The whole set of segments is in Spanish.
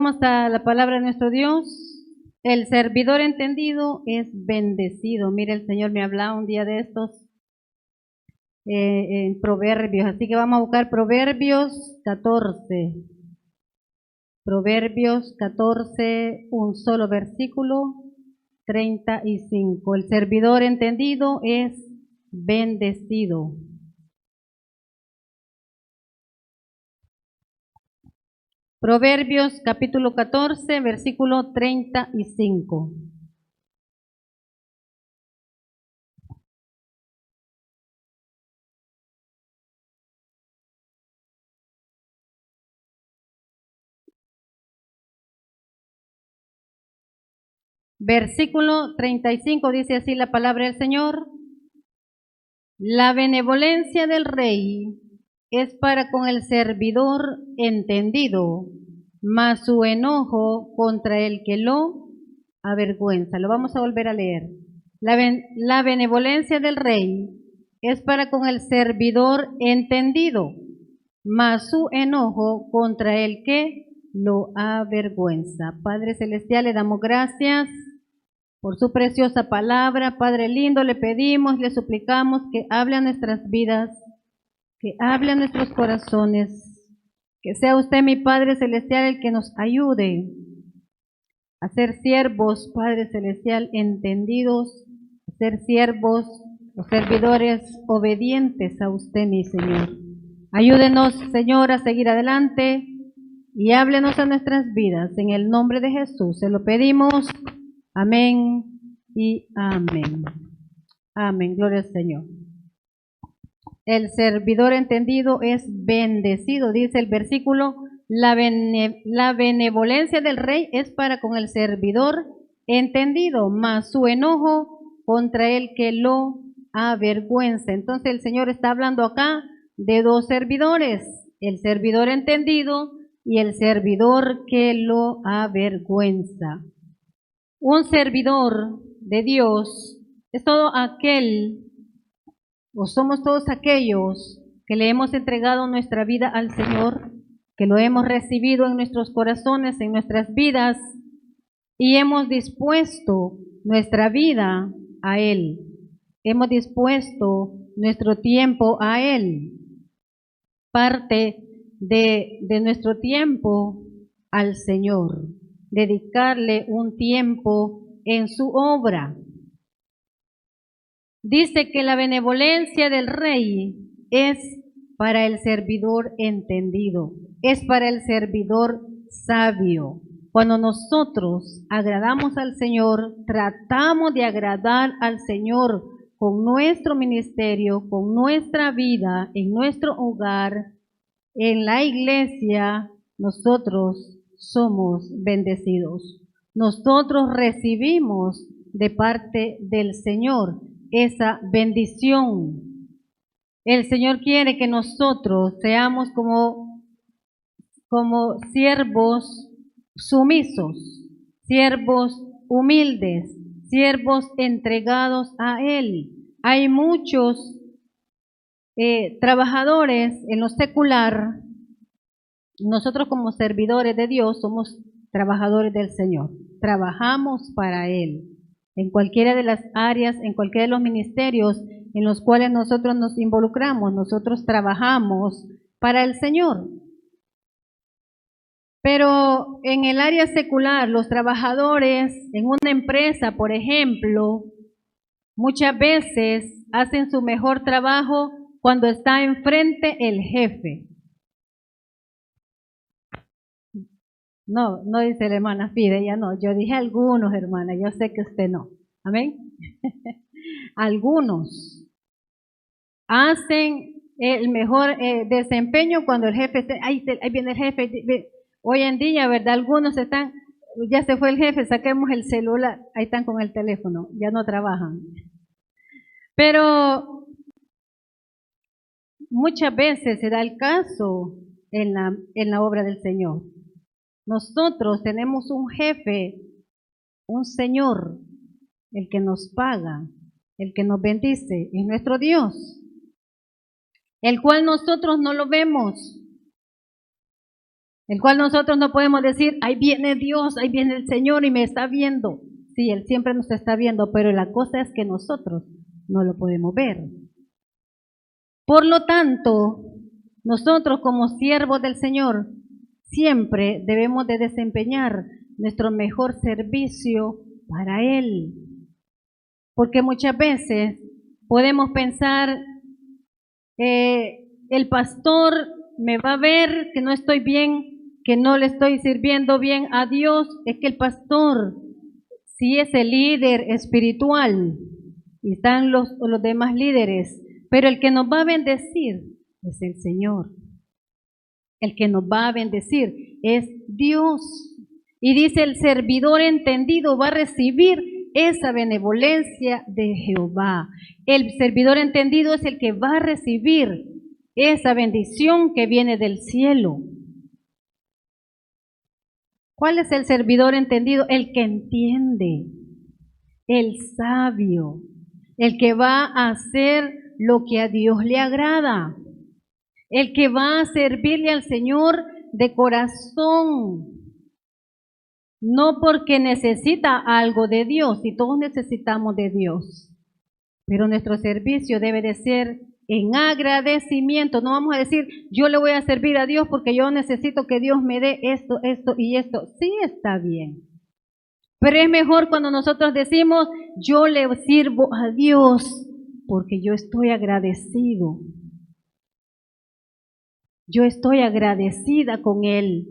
Vamos a la palabra de nuestro Dios. El servidor entendido es bendecido. Mire, el Señor me hablaba un día de estos en Proverbios, así que vamos a buscar Proverbios 14. Proverbios 14, un solo versículo, 35. El servidor entendido es bendecido. Proverbios capítulo 14, versículo 35. Versículo 35 dice así la palabra del Señor: la benevolencia del rey es para con el servidor entendido, mas su enojo contra el que lo avergüenza. Lo vamos a volver a leer. La benevolencia del rey es para con el servidor entendido, mas su enojo contra el que lo avergüenza. Padre Celestial, le damos gracias por su preciosa palabra. Padre lindo, le pedimos, le suplicamos que hable a nuestras vidas, que hable a nuestros corazones, que sea usted, mi Padre Celestial, el que nos ayude a ser siervos, Padre Celestial, entendidos, a ser siervos o servidores obedientes a usted, mi Señor. Ayúdenos, Señor, a seguir adelante y háblenos a nuestras vidas. En el nombre de Jesús se lo pedimos. Amén y amén. Amén, gloria al Señor. El servidor entendido es bendecido, dice el versículo. La benevolencia del rey es para con el servidor entendido, mas su enojo contra el que lo avergüenza. Entonces el Señor está hablando acá de dos servidores, el servidor entendido y el servidor que lo avergüenza. Un servidor de Dios es todo aquel, o somos todos aquellos que le hemos entregado nuestra vida al Señor, que lo hemos recibido en nuestros corazones, en nuestras vidas, y hemos dispuesto nuestra vida a Él. Hemos dispuesto nuestro tiempo a Él. Parte de nuestro tiempo al Señor. Dedicarle un tiempo en su obra. Dice que la benevolencia del rey es para el servidor entendido, es para el servidor sabio. Cuando nosotros agradamos al Señor, tratamos de agradar al Señor con nuestro ministerio, con nuestra vida, en nuestro hogar, en la iglesia, nosotros somos bendecidos. Nosotros recibimos de parte del Señor esa bendición. El Señor quiere que nosotros seamos como siervos sumisos, siervos humildes, siervos entregados a Él. Hay muchos trabajadores en lo secular. Nosotros como servidores de Dios somos trabajadores del Señor. Trabajamos para Él. En cualquiera de las áreas, en cualquiera de los ministerios en los cuales nosotros nos involucramos, nosotros trabajamos para el Señor. Pero en el área secular, los trabajadores en una empresa, por ejemplo, muchas veces hacen su mejor trabajo cuando está enfrente el jefe. No, no dice la hermana Fide, ya no. Yo dije algunos, hermana, yo sé que usted no. Amén. Algunos hacen el mejor desempeño cuando el jefe, ahí viene el jefe. Hoy en día, ¿verdad? Algunos están, ya se fue el jefe, saquemos el celular, ahí están con el teléfono, ya no trabajan. Pero muchas veces se da el caso en la obra del Señor. Nosotros tenemos un jefe, un Señor, el que nos paga, el que nos bendice, es nuestro Dios, el cual nosotros no lo vemos. el cual nosotros no podemos decir, ahí viene Dios, ahí viene el Señor y me está viendo. Sí, Él siempre nos está viendo, pero la cosa es que nosotros no lo podemos ver. Por lo tanto, nosotros como siervos del Señor siempre debemos de desempeñar nuestro mejor servicio para Él. Porque muchas veces podemos pensar, el pastor me va a ver que no estoy bien, que no le estoy sirviendo bien a Dios. Es que el pastor sí es el líder espiritual y están los demás líderes, pero el que nos va a bendecir es el Señor. El que nos va a bendecir es Dios. Y dice, el servidor entendido va a recibir esa benevolencia de Jehová. El servidor entendido es el que va a recibir esa bendición que viene del cielo. ¿Cuál es el servidor entendido? El que entiende, el sabio, el que va a hacer lo que a Dios le agrada, el que va a servirle al Señor de corazón, no porque necesita algo de Dios, y todos necesitamos de Dios, pero nuestro servicio debe de ser en agradecimiento. No vamos a decir, yo le voy a servir a Dios porque yo necesito que Dios me dé esto, esto y esto. Sí, está bien. Pero es mejor cuando nosotros decimos, yo le sirvo a Dios porque yo estoy agradecido. Yo estoy agradecida con Él.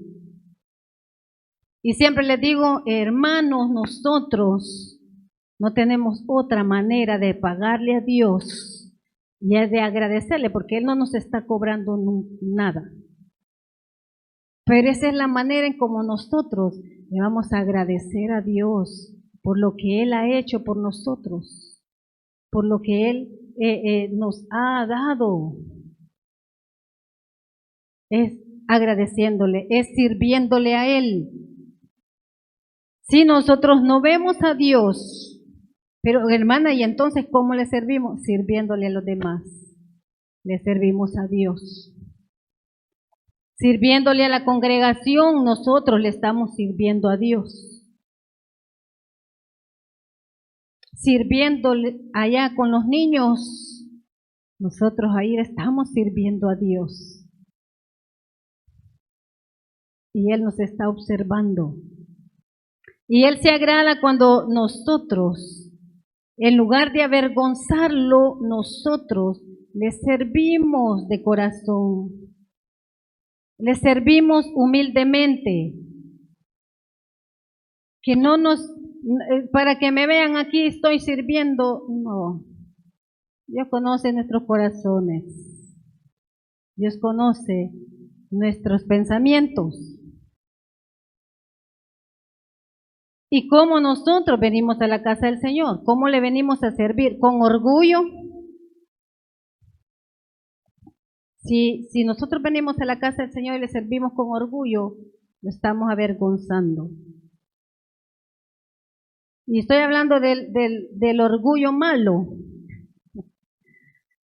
Y siempre les digo, hermanos, nosotros no tenemos otra manera de pagarle a Dios y es de agradecerle, porque Él no nos está cobrando nada. Pero esa es la manera en como nosotros le vamos a agradecer a Dios por lo que Él ha hecho por nosotros, por lo que Él nos ha dado. Es agradeciéndole, es sirviéndole a Él. Si nosotros no vemos a Dios, pero hermana, ¿y entonces cómo le servimos? Sirviéndole a los demás. Le servimos a Dios. Sirviéndole a la congregación, nosotros le estamos sirviendo a Dios. Sirviéndole allá con los niños, nosotros ahí estamos sirviendo a Dios. Y Él nos está observando. Y Él se agrada cuando nosotros, en lugar de avergonzarlo, nosotros le servimos de corazón. Le servimos humildemente. Que no nos, para que me vean aquí estoy sirviendo, no. Dios conoce nuestros corazones. Dios conoce nuestros pensamientos. ¿Y cómo nosotros venimos a la casa del Señor? ¿Cómo le venimos a servir? ¿Con orgullo? Si nosotros venimos a la casa del Señor y le servimos con orgullo, lo estamos avergonzando. Y estoy hablando del orgullo malo,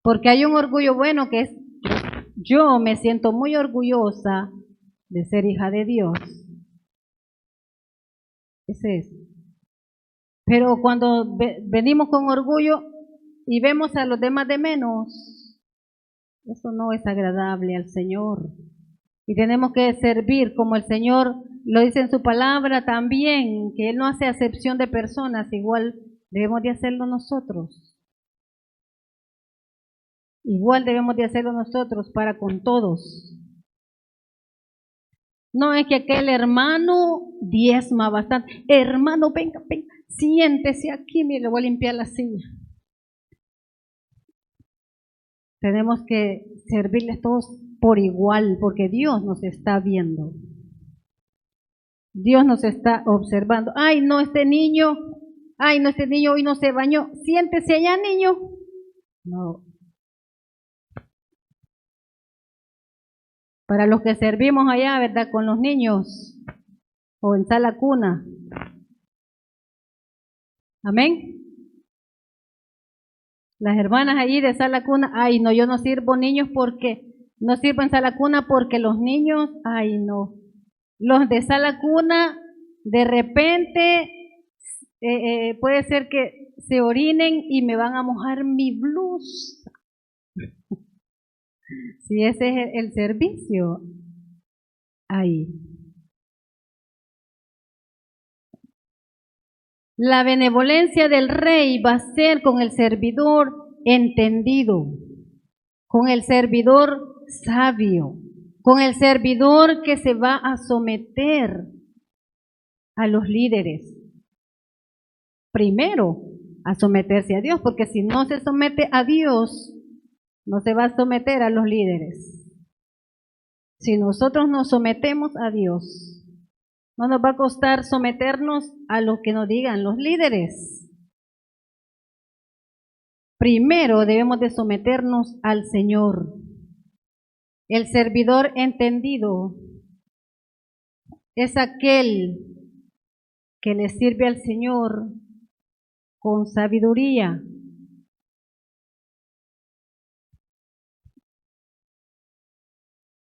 porque hay un orgullo bueno que es, yo me siento muy orgullosa de ser hija de Dios. Ese es. Pero cuando venimos con orgullo y vemos a los demás de menos, eso no es agradable al Señor. Y tenemos que servir como el Señor lo dice en su palabra también, que Él no hace acepción de personas, igual debemos de hacerlo nosotros. Igual debemos de hacerlo nosotros para con todos. No es que aquel hermano diezma bastante. Hermano, venga, venga, siéntese aquí, mire, le voy a limpiar la silla. Tenemos que servirles todos por igual, porque Dios nos está viendo. Dios nos está observando. Ay, no, este niño hoy no se bañó. Siéntese allá, niño. No. Para los que servimos allá, ¿verdad? Con los niños o en sala cuna. Amén. Las hermanas allí de sala cuna, ay, no, yo no sirvo niños porque, no sirvo en sala cuna porque los niños, ay, no, Los de sala cuna, de repente puede ser que se orinen y me van a mojar mi blusa. Si ese es el servicio, ahí. La benevolencia del rey va a ser con el servidor entendido, con el servidor sabio, con el servidor que se va a someter a los líderes. Primero, a someterse a Dios, porque si no se somete a Dios, no se va a someter a los líderes. Si nosotros nos sometemos a Dios, no nos va a costar someternos a lo que nos digan los líderes. Primero debemos de someternos al Señor. El servidor entendido es aquel que le sirve al Señor con sabiduría.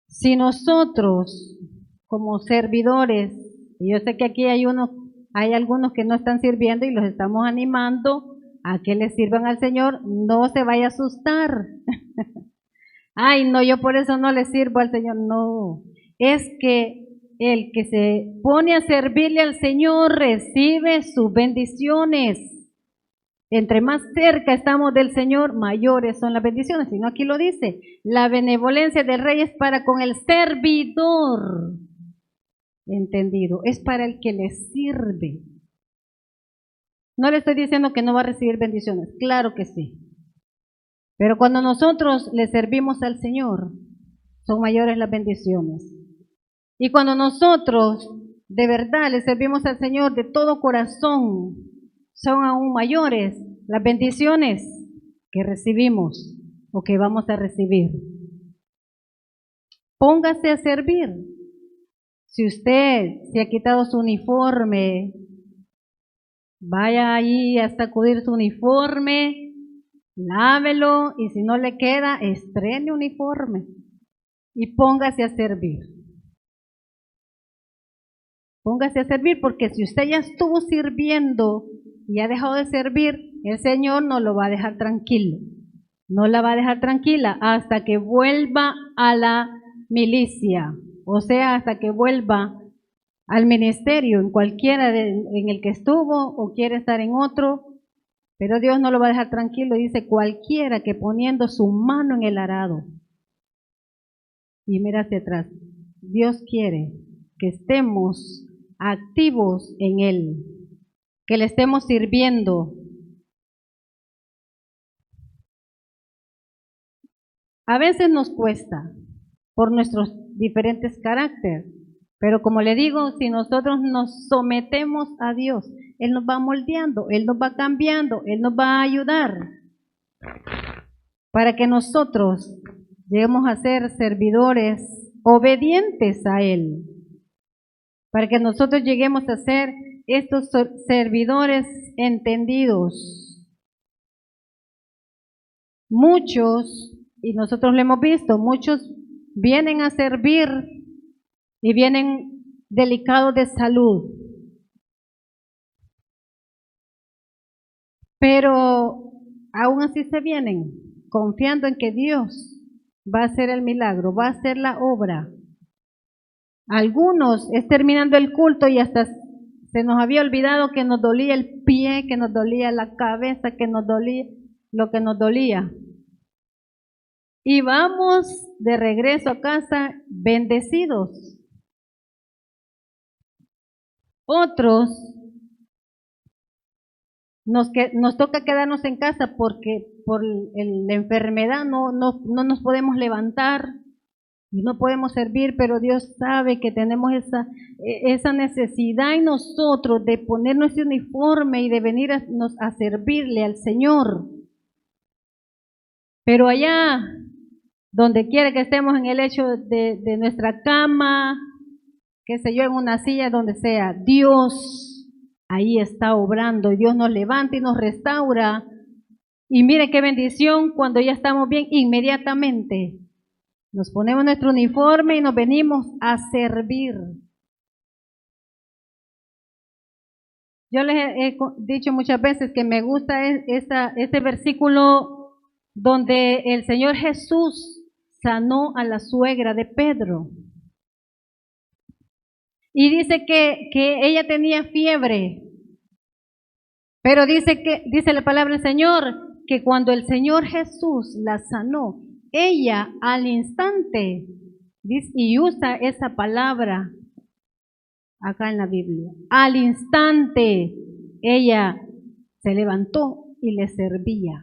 Si nosotros, como servidores, y yo sé que aquí hay algunos que no están sirviendo y los estamos animando a que le sirvan al Señor, no se vaya a asustar. Ay, no, yo por eso no le sirvo al Señor. No, es que el que se pone a servirle al Señor recibe sus bendiciones. Entre más cerca estamos del Señor, mayores son las bendiciones. Si no, aquí lo dice, la benevolencia del rey es para con el servidor entendido, es para el que le sirve. No le estoy diciendo que no va a recibir bendiciones, claro que sí. Pero cuando nosotros le servimos al Señor, son mayores las bendiciones. Y cuando nosotros de verdad le servimos al Señor de todo corazón, son aún mayores las bendiciones que recibimos o que vamos a recibir. Póngase a servir. Si usted se ha quitado su uniforme, vaya ahí a sacudir su uniforme, lávelo y si no le queda, estrene uniforme y póngase a servir. Póngase a servir porque si usted ya estuvo sirviendo y ha dejado de servir, el Señor no lo va a dejar tranquilo. No la va a dejar tranquila hasta que vuelva a la milicia, o sea, hasta que vuelva al ministerio, en cualquiera en el que estuvo o quiere estar en otro, pero Dios no lo va a dejar tranquilo. Dice, cualquiera que poniendo su mano en el arado, y mira hacia atrás, Dios quiere que estemos activos en Él, que le estemos sirviendo. A veces nos cuesta por nuestros diferentes caracteres, pero como le digo, si nosotros nos sometemos a Dios, Él nos va moldeando, Él nos va cambiando, Él nos va a ayudar para que nosotros lleguemos a ser servidores obedientes a Él, para que nosotros lleguemos a ser estos servidores entendidos. Muchos, y nosotros lo hemos visto, muchos vienen a servir y vienen delicados de salud. Pero aún así se vienen confiando en que Dios va a hacer el milagro, va a hacer la obra. Algunos es terminando el culto y hasta se nos había olvidado que nos dolía el pie, que nos dolía la cabeza, que nos dolía lo que nos dolía. Y vamos de regreso a casa bendecidos. Otros nos toca quedarnos en casa porque por la enfermedad no nos podemos levantar y no podemos servir, pero Dios sabe que tenemos esa necesidad en nosotros de poner nuestro uniforme y de venir a servirle al Señor. Pero allá, donde quiera que estemos en el lecho de nuestra cama, qué sé yo, en una silla, donde sea, Dios ahí está obrando y Dios nos levanta y nos restaura. Y mire qué bendición cuando ya estamos bien, inmediatamente nos ponemos nuestro uniforme y nos venimos a servir. Yo les dicho muchas veces que me gusta ese versículo donde el Señor Jesús sanó a la suegra de Pedro. Y dice que ella tenía fiebre, pero dice la palabra del Señor que cuando el Señor Jesús la sanó, ella al instante, y usa esa palabra acá en la Biblia, al instante ella se levantó y le servía.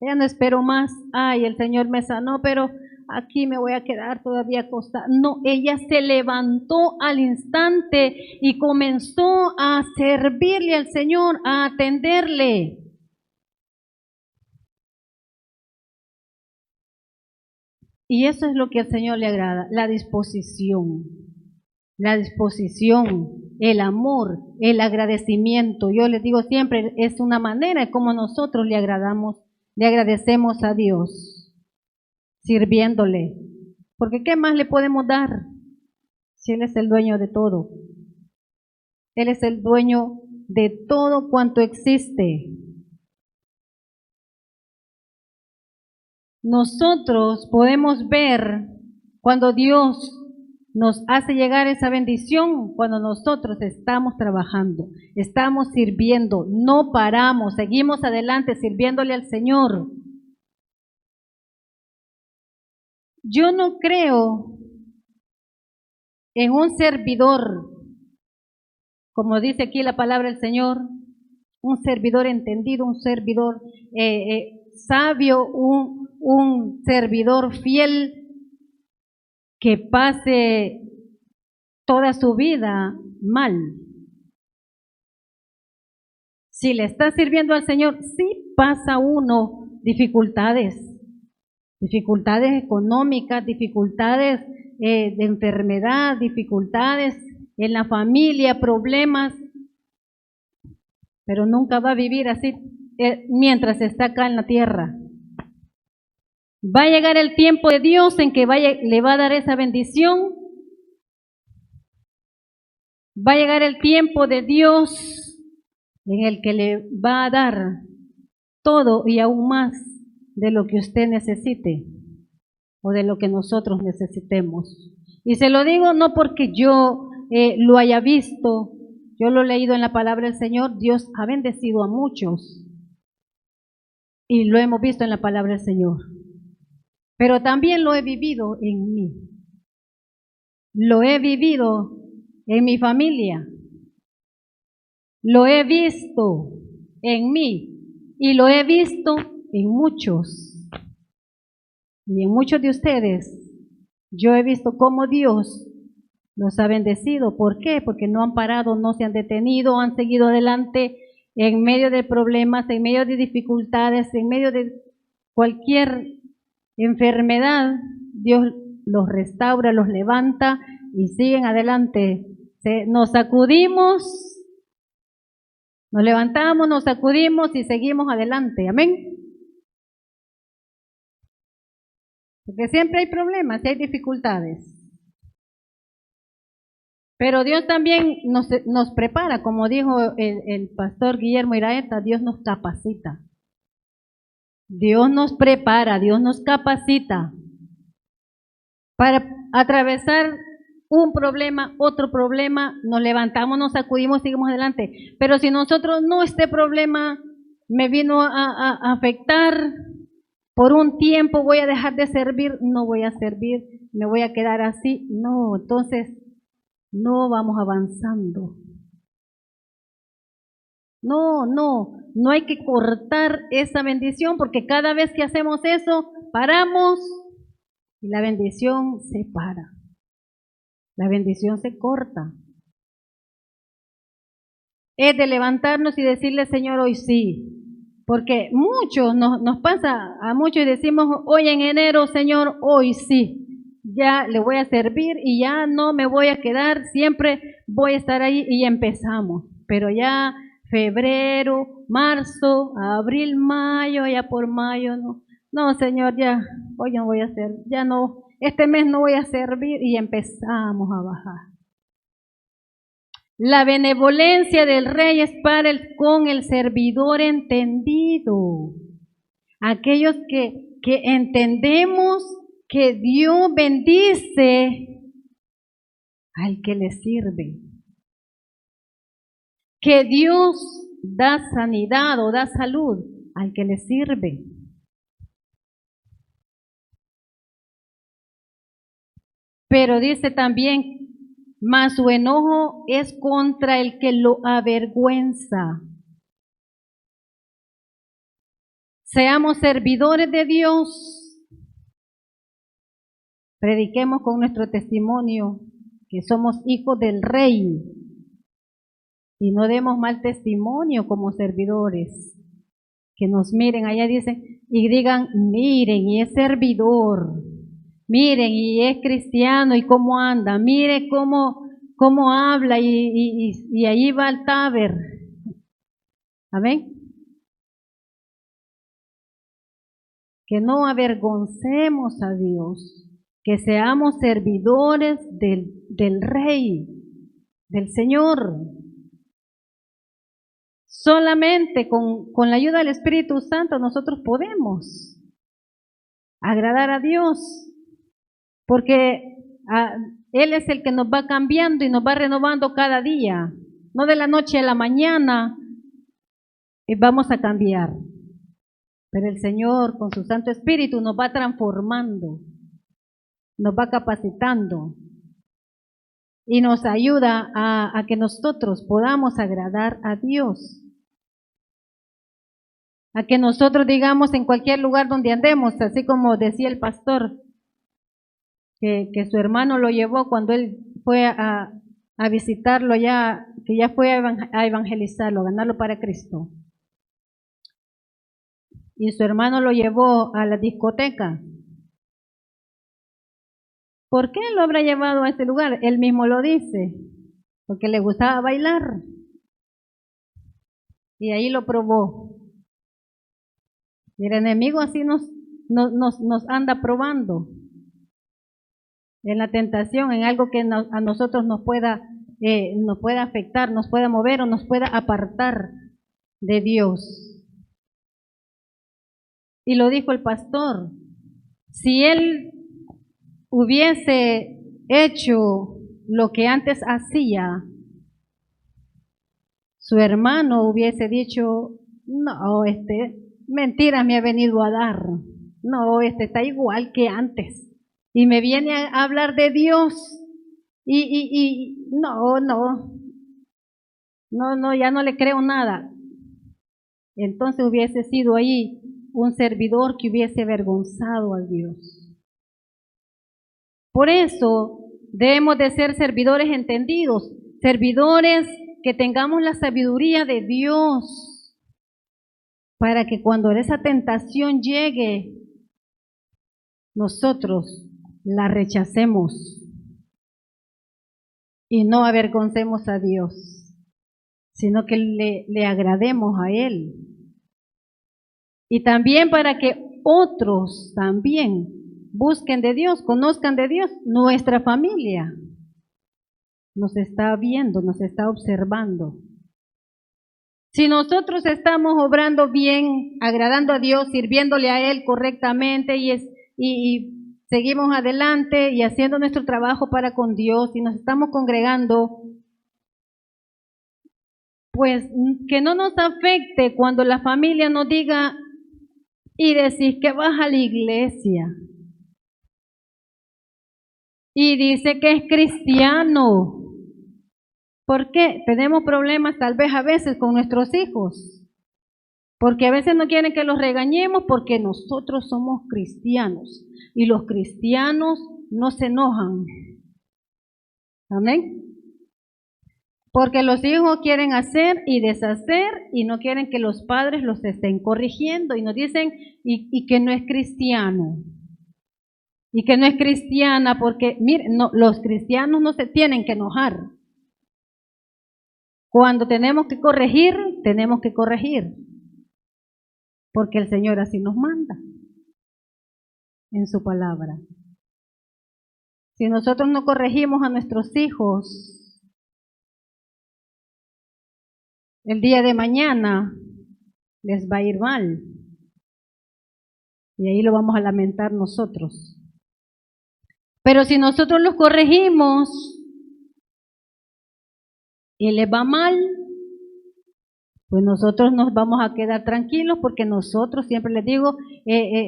Ella no esperó más, ay, el Señor me sanó, pero aquí me voy a quedar todavía acostada. No, ella se levantó al instante y comenzó a servirle al Señor, a atenderle. Y eso es lo que al Señor le agrada, la disposición, el amor, el agradecimiento. Yo les digo siempre, es una manera en cómo nosotros le agradecemos a Dios, sirviéndole. Porque ¿qué más le podemos dar si Él es el dueño de todo? Él es el dueño de todo cuanto existe. Nosotros podemos ver cuando Dios nos hace llegar esa bendición, cuando nosotros estamos trabajando, estamos sirviendo, no paramos, seguimos adelante sirviéndole al Señor. Yo no creo en un servidor, como dice aquí la palabra del Señor, un servidor entendido, un servidor sabio, un servidor fiel que pase toda su vida mal. Si le está sirviendo al Señor, sí pasa uno dificultades económicas, dificultades de enfermedad, dificultades en la familia, problemas, pero nunca va a vivir así mientras está acá en la tierra. Va a llegar el tiempo de Dios en que le va a dar esa bendición. Va a llegar el tiempo de Dios en el que le va a dar todo y aún más de lo que usted necesite o de lo que nosotros necesitemos. Y se lo digo no porque yo lo haya visto, yo lo he leído en la palabra del Señor, Dios ha bendecido a muchos y lo hemos visto en la palabra del Señor. Pero también lo he vivido en mí. Lo he vivido en mi familia. Lo he visto en mí y lo he visto en muchos. Y en muchos de ustedes yo he visto cómo Dios los ha bendecido. ¿Por qué? Porque no han parado, no se han detenido, han seguido adelante en medio de problemas, en medio de dificultades, en medio de cualquier enfermedad. Dios los restaura, los levanta y siguen adelante. Nos sacudimos, nos levantamos, nos sacudimos y seguimos adelante. Amén. Porque siempre hay problemas y hay dificultades. Pero Dios también nos prepara, como dijo el pastor Guillermo Iraeta, Dios nos capacita. Dios nos prepara, Dios nos capacita para atravesar un problema, otro problema, nos levantamos, nos sacudimos, seguimos adelante. Pero si nosotros no, este problema me vino a afectar por un tiempo, voy a dejar de servir, no voy a servir, me voy a quedar así, no, entonces no vamos avanzando. No hay que cortar esa bendición porque cada vez que hacemos eso, paramos y la bendición se para. La bendición se corta. Es de levantarnos y decirle, Señor, hoy sí. Porque muchos nos pasa, a muchos decimos, hoy en enero, Señor, hoy sí. Ya le voy a servir y ya no me voy a quedar, siempre voy a estar ahí y empezamos. Pero ya febrero, marzo, abril, mayo, ya por mayo, no, Señor, ya, hoy no voy a hacer, ya no, este mes no voy a servir y empezamos a bajar. La benevolencia del rey es con el servidor entendido. Aquellos que entendemos que Dios bendice al que le sirve. Que Dios da sanidad o da salud al que le sirve. Pero dice también, mas su enojo es contra el que lo avergüenza. Seamos servidores de Dios. Prediquemos con nuestro testimonio que somos hijos del Rey. Y no demos mal testimonio como servidores. Que nos miren, allá dicen, y digan, miren, y es servidor. Miren, y es cristiano, y cómo anda. Mire cómo habla, y ahí va el taber. Amén. Que no avergoncemos a Dios. Que seamos servidores del Rey, del Señor. Solamente con la ayuda del Espíritu Santo nosotros podemos agradar a Dios, porque Él es el que nos va cambiando y nos va renovando cada día, no de la noche a la mañana vamos a cambiar, pero el Señor con su Santo Espíritu nos va transformando, nos va capacitando y nos ayuda a que nosotros podamos agradar a Dios. A que nosotros digamos en cualquier lugar donde andemos, así como decía el pastor, que su hermano lo llevó cuando él fue a visitarlo ya, que ya fue a evangelizarlo, a ganarlo para Cristo. Y su hermano lo llevó a la discoteca. ¿Por qué lo habrá llevado a ese lugar? Él mismo lo dice, porque le gustaba bailar. Y ahí lo probó. Y el enemigo así nos anda probando en la tentación, en algo que a nosotros nos pueda afectar, nos pueda mover o nos pueda apartar de Dios. Y lo dijo el pastor, si él hubiese hecho lo que antes hacía, su hermano hubiese dicho, no, mentiras me ha venido a dar, no, está igual que antes, y me viene a hablar de Dios, y no, ya no le creo nada. Entonces hubiese sido ahí un servidor que hubiese avergonzado a Dios. Por eso debemos de ser servidores entendidos, servidores que tengamos la sabiduría de Dios, para que cuando esa tentación llegue, nosotros la rechacemos y no avergoncemos a Dios, sino que le agrademos a Él. Y también para que otros también busquen de Dios, conozcan de Dios. Nuestra familia nos está viendo, nos está observando. Si nosotros estamos obrando bien, agradando a Dios, sirviéndole a Él correctamente y seguimos adelante y haciendo nuestro trabajo para con Dios y nos estamos congregando, pues que no nos afecte cuando la familia nos diga y decís que vas a la iglesia y dice que es cristiano. ¿Por qué? Tenemos problemas tal vez a veces con nuestros hijos, porque a veces no quieren que los regañemos porque nosotros somos cristianos y los cristianos no se enojan. Amén. Porque los hijos quieren hacer y deshacer y no quieren que los padres los estén corrigiendo y nos dicen y que no es cristiano. Y que no es cristiana porque, miren, no, los cristianos no se tienen que enojar. Cuando tenemos que corregir, tenemos que corregir. Porque el Señor así nos manda en su palabra. Si nosotros no corregimos a nuestros hijos, el día de mañana les va a ir mal. Y ahí lo vamos a lamentar nosotros. Pero si nosotros los corregimos y les va mal, pues nosotros nos vamos a quedar tranquilos porque nosotros, siempre les digo,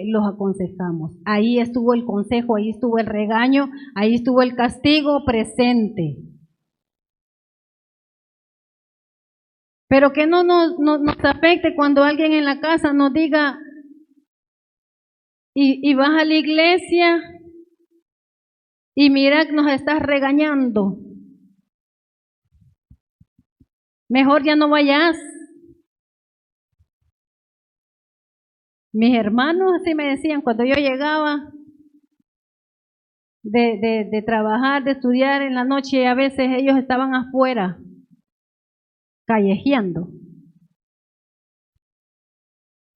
los aconsejamos. Ahí estuvo el consejo, ahí estuvo el regaño, ahí estuvo el castigo presente. Pero que no nos afecte cuando alguien en la casa nos diga, y vas a la iglesia y mira que nos estás regañando. Mejor ya no vayas. Mis hermanos así me decían cuando yo llegaba de trabajar, de estudiar en la noche, a veces ellos estaban afuera, callejeando.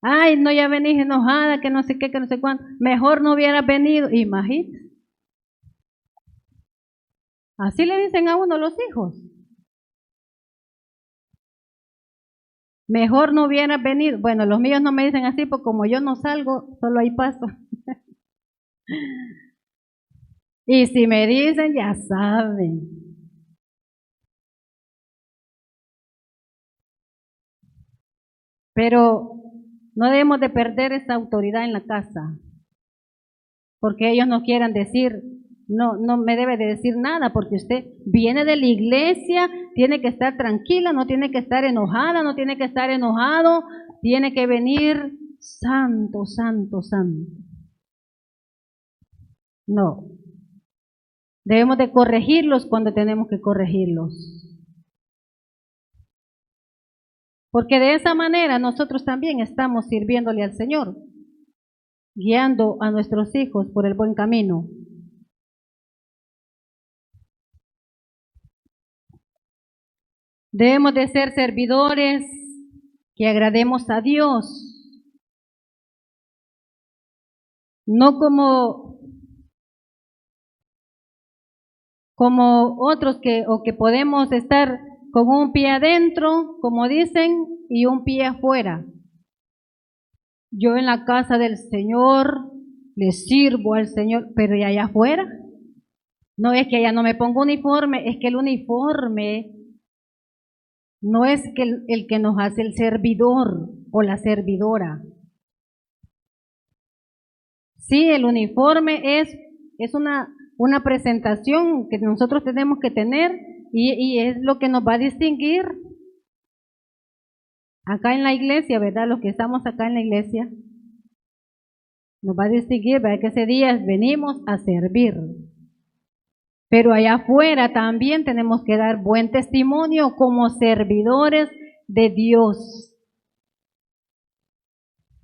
Ay, no, ya venís enojada, que no sé qué, que no sé cuánto. Mejor no hubieras venido. Imagínate. Así le dicen a uno los hijos. Mejor no hubieras venido. Bueno, los míos no me dicen así, porque como yo no salgo, solo ahí paso. Y si me dicen, ya saben. Pero no debemos de perder esa autoridad en la casa, porque ellos no quieran decir, no me debe de decir nada, porque usted viene de la iglesia, tiene que estar tranquila, no tiene que estar enojada, no tiene que estar enojado, tiene que venir santo, santo, santo. No. Debemos de corregirlos cuando tenemos que corregirlos. Porque de esa manera nosotros también estamos sirviéndole al Señor, guiando a nuestros hijos por el buen camino. Debemos de ser servidores que agrademos a Dios, no como otros que podemos estar con un pie adentro, como dicen, y un pie afuera. Yo en la casa del Señor le sirvo al Señor, pero ¿y allá afuera? No es que allá no me pongo uniforme, es que el uniforme no es que el que nos hace el servidor o la servidora. Sí, el uniforme es una presentación que nosotros tenemos que tener y es lo que nos va a distinguir acá en la iglesia, ¿verdad? Los que estamos acá en la iglesia, nos va a distinguir, ¿verdad? Que ese día venimos a servir. Pero allá afuera también tenemos que dar buen testimonio como servidores de Dios,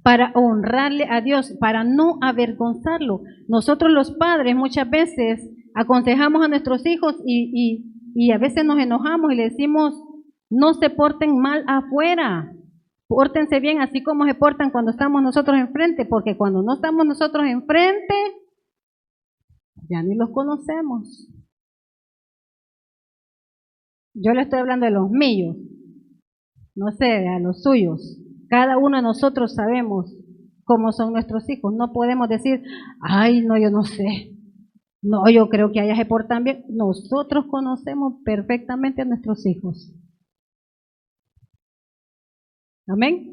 para honrarle a Dios, para no avergonzarlo. Nosotros los padres muchas veces aconsejamos a nuestros hijos y a veces nos enojamos y le decimos, no se porten mal afuera, pórtense bien así como se portan cuando estamos nosotros enfrente, porque cuando no estamos nosotros enfrente, ya ni los conocemos. Yo le estoy hablando de los míos, no sé, a los suyos. Cada uno de nosotros sabemos cómo son nuestros hijos. No podemos decir, ay, no, yo no sé. No, yo creo que allá se portan bien. Nosotros conocemos perfectamente a nuestros hijos. Amén.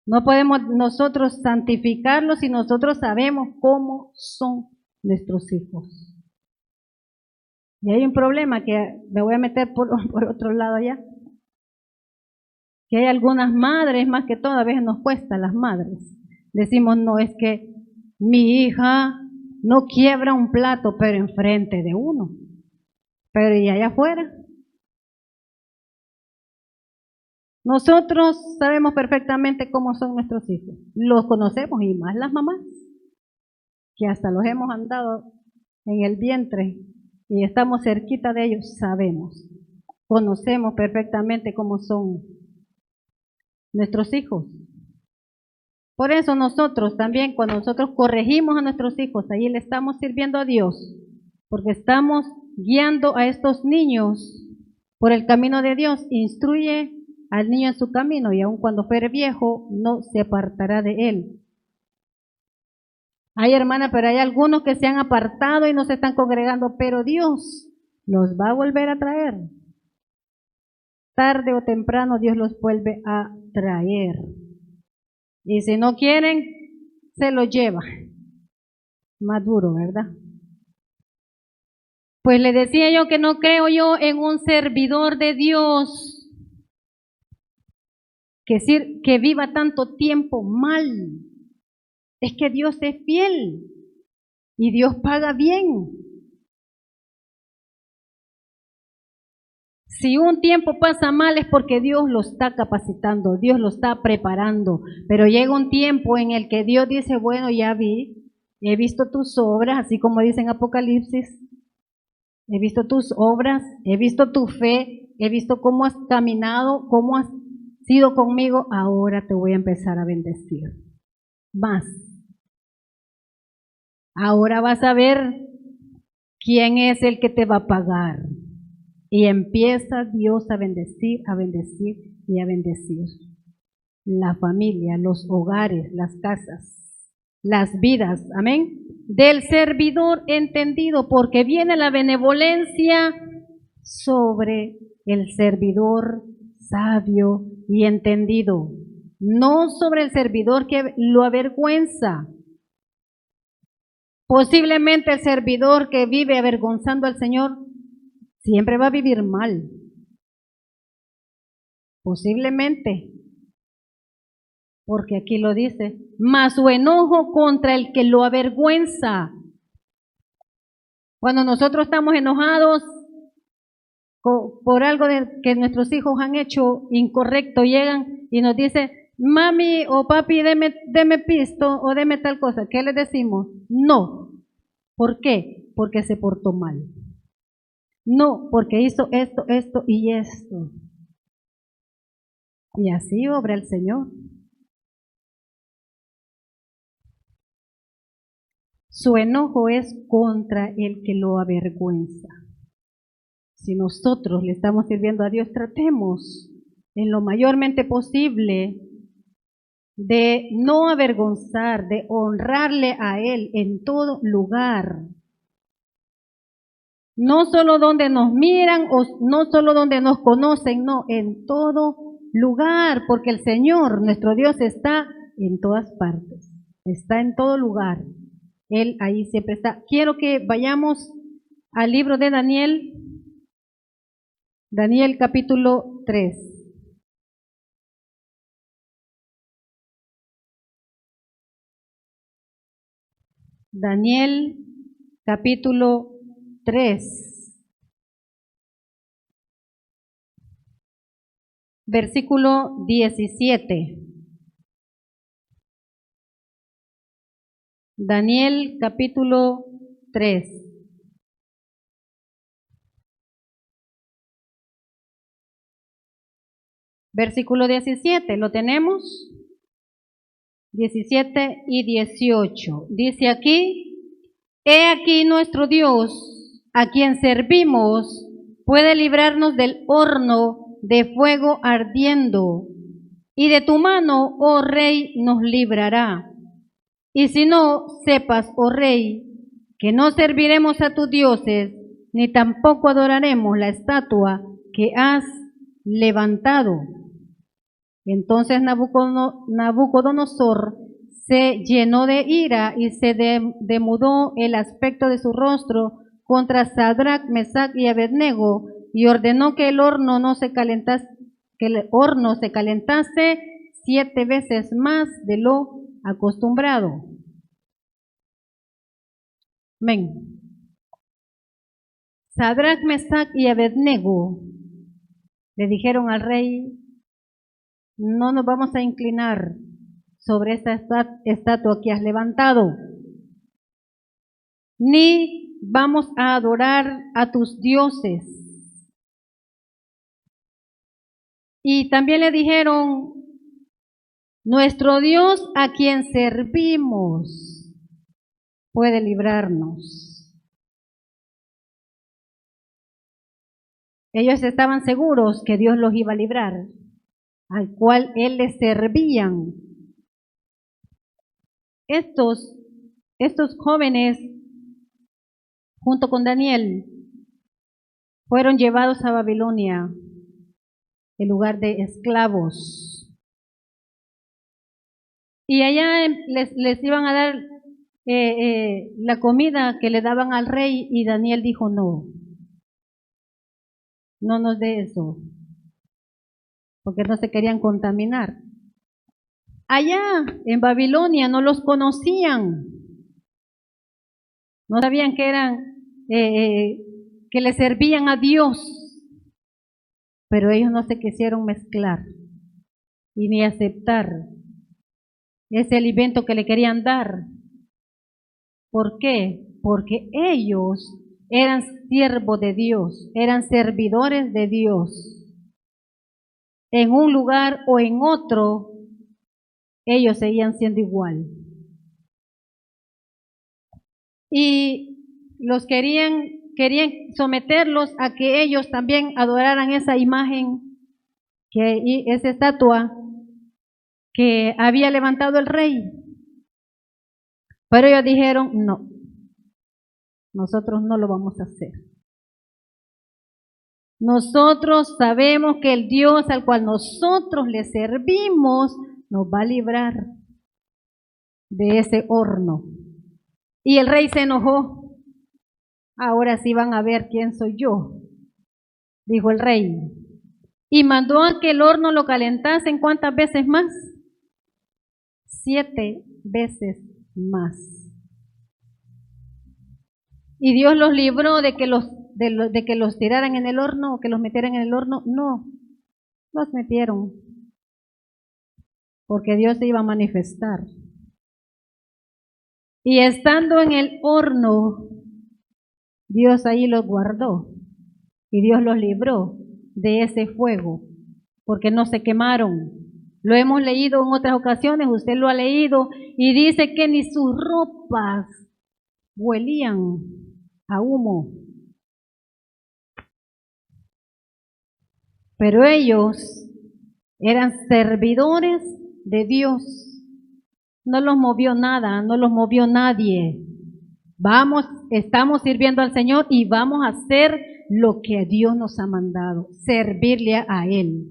No podemos nosotros santificarlos si nosotros sabemos cómo son nuestros hijos. Y hay un problema que me voy a meter por otro lado allá. Que hay algunas madres, más que todo, a veces nos cuesta a las madres. Decimos, no, es que mi hija no quiebra un plato, pero enfrente de uno. Pero ¿y allá afuera? Nosotros sabemos perfectamente cómo son nuestros hijos. Los conocemos y más las mamás, que hasta los hemos andado en el vientre y estamos cerquita de ellos, sabemos. Conocemos perfectamente cómo son nuestros hijos. Por eso nosotros también, cuando nosotros corregimos a nuestros hijos, ahí le estamos sirviendo a Dios, porque estamos guiando a estos niños por el camino de Dios, instruye al niño en su camino, y aun cuando fuere viejo, no se apartará de él. Ay, hermana, pero hay algunos que se han apartado y no se están congregando, pero Dios los va a volver a traer. Tarde o temprano Dios los vuelve a traer. Y si no quieren, se los lleva. Más duro, ¿verdad? Pues le decía yo que no creo yo en un servidor de Dios que viva tanto tiempo mal. Es que Dios es fiel y Dios paga bien. Si un tiempo pasa mal es porque Dios lo está capacitando, Dios lo está preparando, pero llega un tiempo en el que Dios dice, bueno, ya he visto tus obras, así como dice en Apocalipsis, he visto tus obras, he visto tu fe, he visto cómo has caminado, cómo has sido conmigo, ahora te voy a empezar a bendecir. Más. Ahora vas a ver quién es el que te va a pagar. Y empieza Dios a bendecir y a bendecir. La familia, los hogares, las casas, las vidas, amén, del servidor entendido, porque viene la benevolencia sobre el servidor sabio y entendido, no sobre el servidor que lo avergüenza. Posiblemente el servidor que vive avergonzando al Señor siempre va a vivir mal. Posiblemente. Porque aquí lo dice, mas su enojo contra el que lo avergüenza. Cuando nosotros estamos enojados por algo que nuestros hijos han hecho incorrecto, llegan y nos dicen, mami o papi, deme pisto o deme tal cosa. ¿Qué le decimos? No. ¿Por qué? Porque se portó mal. No, porque hizo esto, esto y esto. Y así obra el Señor. Su enojo es contra el que lo avergüenza. Si nosotros le estamos sirviendo a Dios, tratemos en lo mayormente posible de no avergonzar, de honrarle a Él en todo lugar. No solo donde nos miran o no solo donde nos conocen, no, en todo lugar, porque el Señor, nuestro Dios, está en todas partes, está en todo lugar. Él ahí siempre está. Quiero que vayamos al libro de Daniel, Daniel capítulo 3. Daniel capítulo 3, versículo 17. Daniel capítulo 3. Versículo 17, ¿lo tenemos? 17 y 18. Dice aquí, he aquí nuestro Dios, a quien servimos, puede librarnos del horno de fuego ardiendo, y de tu mano, oh rey, nos librará. Y si no, sepas, oh rey, que no serviremos a tus dioses, ni tampoco adoraremos la estatua que has levantado. Entonces Nabucodonosor se llenó de ira y se demudó el aspecto de su rostro contra Sadrach, Mesach y Abednego, y ordenó que el horno se calentase 7 veces más de lo acostumbrado. Amén. Sadrach, Mesach y Abednego le dijeron al rey, no nos vamos a inclinar sobre esta estatua que has levantado, ni vamos a adorar a tus dioses. Y también le dijeron, nuestro Dios a quien servimos puede librarnos. Ellos estaban seguros que Dios los iba a librar, al cual Él les servían. Estos jóvenes, junto con Daniel, fueron llevados a Babilonia, el lugar de esclavos. Y allá les iban a dar la comida que le daban al rey, y Daniel dijo, no nos dé eso, porque no se querían contaminar. Allá en Babilonia no los conocían, no sabían que eran, que le servían a Dios, pero ellos no se quisieron mezclar y ni aceptar ese alimento que le querían dar. ¿Por qué? Porque ellos eran siervos de Dios, eran servidores de Dios. En un lugar o en otro, ellos seguían siendo igual. Y los querían someterlos a que ellos también adoraran esa imagen, esa estatua que había levantado el rey. Pero ellos dijeron, no, nosotros no lo vamos a hacer. Nosotros sabemos que el Dios al cual nosotros le servimos nos va a librar de ese horno. Y el rey se enojó. Ahora sí van a ver quién soy yo, dijo el rey. Y mandó a que el horno lo calentasen, ¿cuántas veces más? 7 veces más. Y Dios los libró de que los tiraran en el horno o que los metieran en el horno. No, los metieron, porque Dios se iba a manifestar. Y estando en el horno, Dios ahí los guardó y Dios los libró de ese fuego, porque no se quemaron. Lo hemos leído en otras ocasiones, usted lo ha leído, y dice que ni sus ropas huelían a humo. Pero ellos eran servidores de Dios. No los movió nada, no los movió nadie. Estamos sirviendo al Señor y vamos a hacer lo que Dios nos ha mandado, servirle a Él.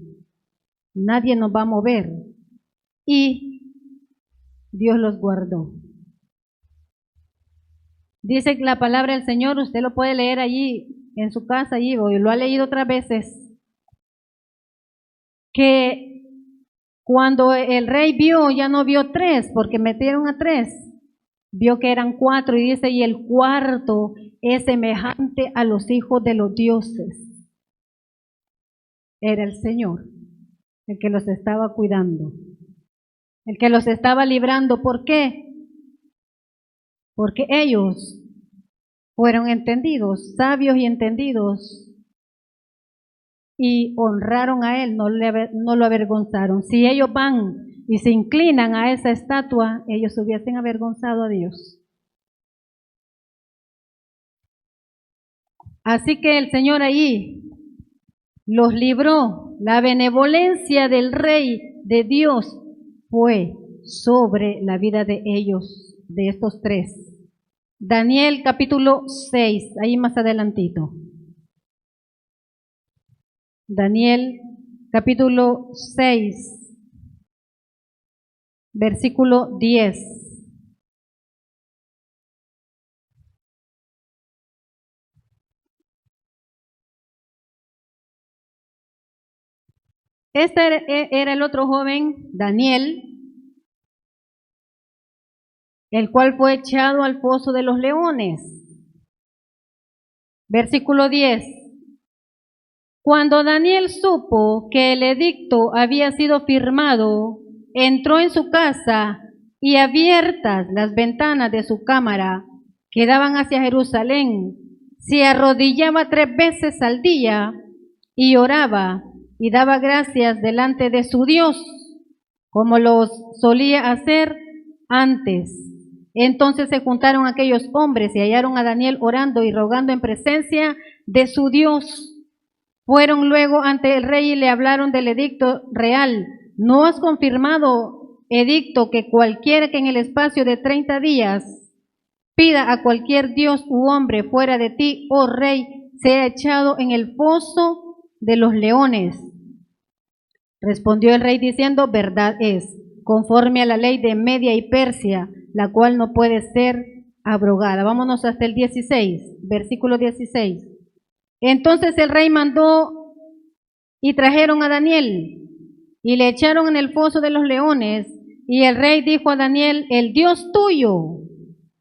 Nadie nos va a mover. Y Dios los guardó. Dice la palabra del Señor, usted lo puede leer allí en su casa, allí, o lo ha leído otras veces, que cuando el rey vio, ya no vio 3, porque metieron a 3, vio que eran 4, y dice, y el cuarto es semejante a los hijos de los dioses. Era el Señor el que los estaba cuidando, el que los estaba librando. ¿Por qué? Porque ellos fueron entendidos, sabios y entendidos, y honraron a Él, no lo avergonzaron. Si ellos van y se inclinan a esa estatua, ellos hubiesen avergonzado a Dios. Así que el Señor ahí los libró. La benevolencia del Rey de Dios fue sobre la vida de ellos, de estos 3. Daniel capítulo 6, ahí más adelantito. Daniel capítulo 6, versículo 10. Este era el otro joven, Daniel, el cual fue echado al foso de los leones. Versículo 10. Cuando Daniel supo que el edicto había sido firmado, entró en su casa, y abiertas las ventanas de su cámara que daban hacia Jerusalén, se arrodillaba 3 veces al día y oraba y daba gracias delante de su Dios, como los solía hacer antes. Entonces se juntaron aquellos hombres y hallaron a Daniel orando y rogando en presencia de su Dios. Fueron luego ante el rey y le hablaron del edicto real. ¿No has confirmado, edicto, que cualquiera que en el espacio de 30 días pida a cualquier dios u hombre fuera de ti, oh rey, sea echado en el foso de los leones? Respondió el rey diciendo, verdad es, conforme a la ley de Media y Persia, la cual no puede ser abrogada. Vámonos hasta el 16, versículo 16. Entonces el rey mandó y trajeron a Daniel y le echaron en el foso de los leones, y el rey dijo a Daniel, el Dios tuyo,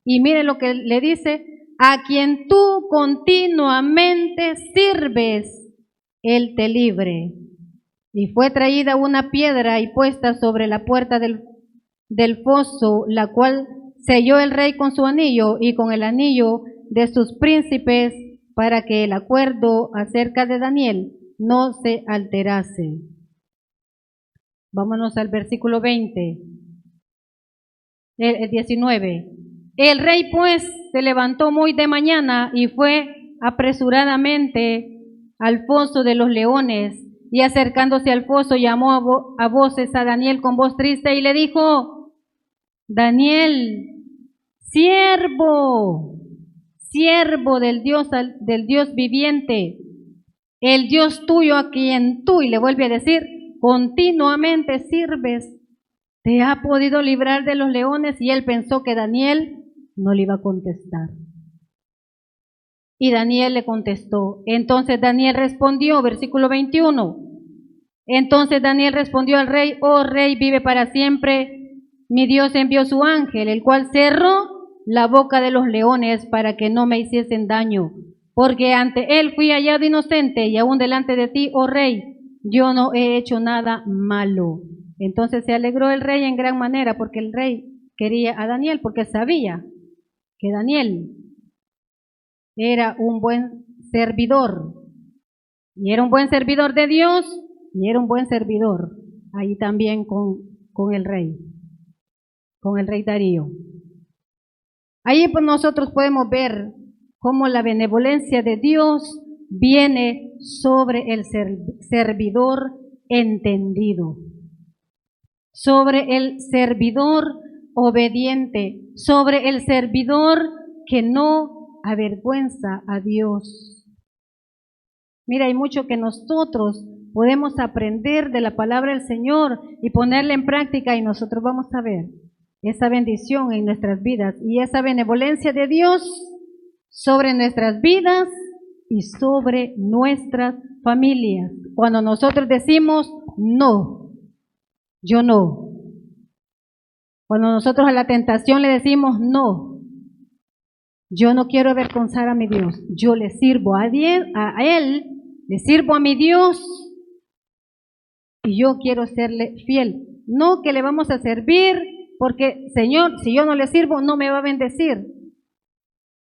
y mire lo que le dice, a quien tú continuamente sirves, él te libre. Y fue traída una piedra y puesta sobre la puerta del foso, la cual selló el rey con su anillo y con el anillo de sus príncipes, para que el acuerdo acerca de Daniel no se alterase. Vámonos al versículo 20, el 19. El rey pues se levantó muy de mañana y fue apresuradamente al foso de los leones, y acercándose al foso llamó a voces a Daniel con voz triste y le dijo, Daniel, siervo del Dios viviente, el Dios tuyo a quien tú, y le vuelve a decir, continuamente sirves, ¿te ha podido librar de los leones? Y él pensó que Daniel no le iba a contestar. Y Daniel le contestó. Entonces Daniel respondió, versículo 21. Entonces Daniel respondió al rey, oh rey, vive para siempre. Mi Dios envió su ángel, el cual cerró la boca de los leones para que no me hiciesen daño, porque ante él fui hallado inocente, y aún delante de ti, oh rey, yo no he hecho nada malo. Entonces se alegró el rey en gran manera, porque el rey quería a Daniel, porque sabía que Daniel era un buen servidor, y era un buen servidor de Dios, y era un buen servidor ahí también con el rey Darío. Ahí pues nosotros podemos ver cómo la benevolencia de Dios viene sobre el servidor entendido, sobre el servidor obediente, sobre el servidor que no avergüenza a Dios. Mira, hay mucho que nosotros podemos aprender de la palabra del Señor y ponerla en práctica, y nosotros vamos a ver esa bendición en nuestras vidas y esa benevolencia de Dios sobre nuestras vidas y sobre nuestras familias. Cuando nosotros decimos no, yo no. Cuando nosotros a la tentación le decimos no, yo no quiero avergonzar a mi Dios, yo le sirvo a Él, le sirvo a mi Dios y yo quiero serle fiel. No que le vamos a servir porque, Señor, si yo no le sirvo, no me va a bendecir.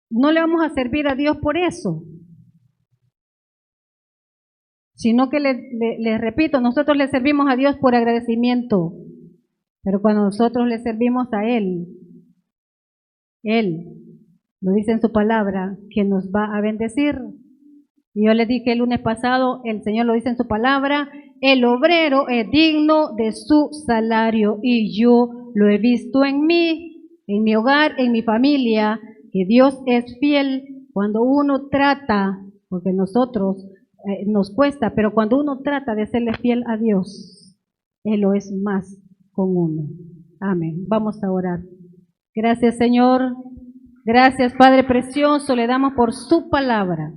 No le vamos a servir a Dios por eso. Sino que les repito, nosotros le servimos a Dios por agradecimiento. Pero cuando nosotros le servimos a Él lo dice en su palabra, que nos va a bendecir. Y yo les dije el lunes pasado, el Señor lo dice en su palabra, el obrero es digno de su salario, y yo lo he visto en mí, en mi hogar, en mi familia, que Dios es fiel cuando uno trata, porque nosotros nos cuesta, pero cuando uno trata de serle fiel a Dios, Él lo es más con uno. Amén. Vamos a orar. Gracias, Señor. Gracias, Padre precioso, le damos por su palabra.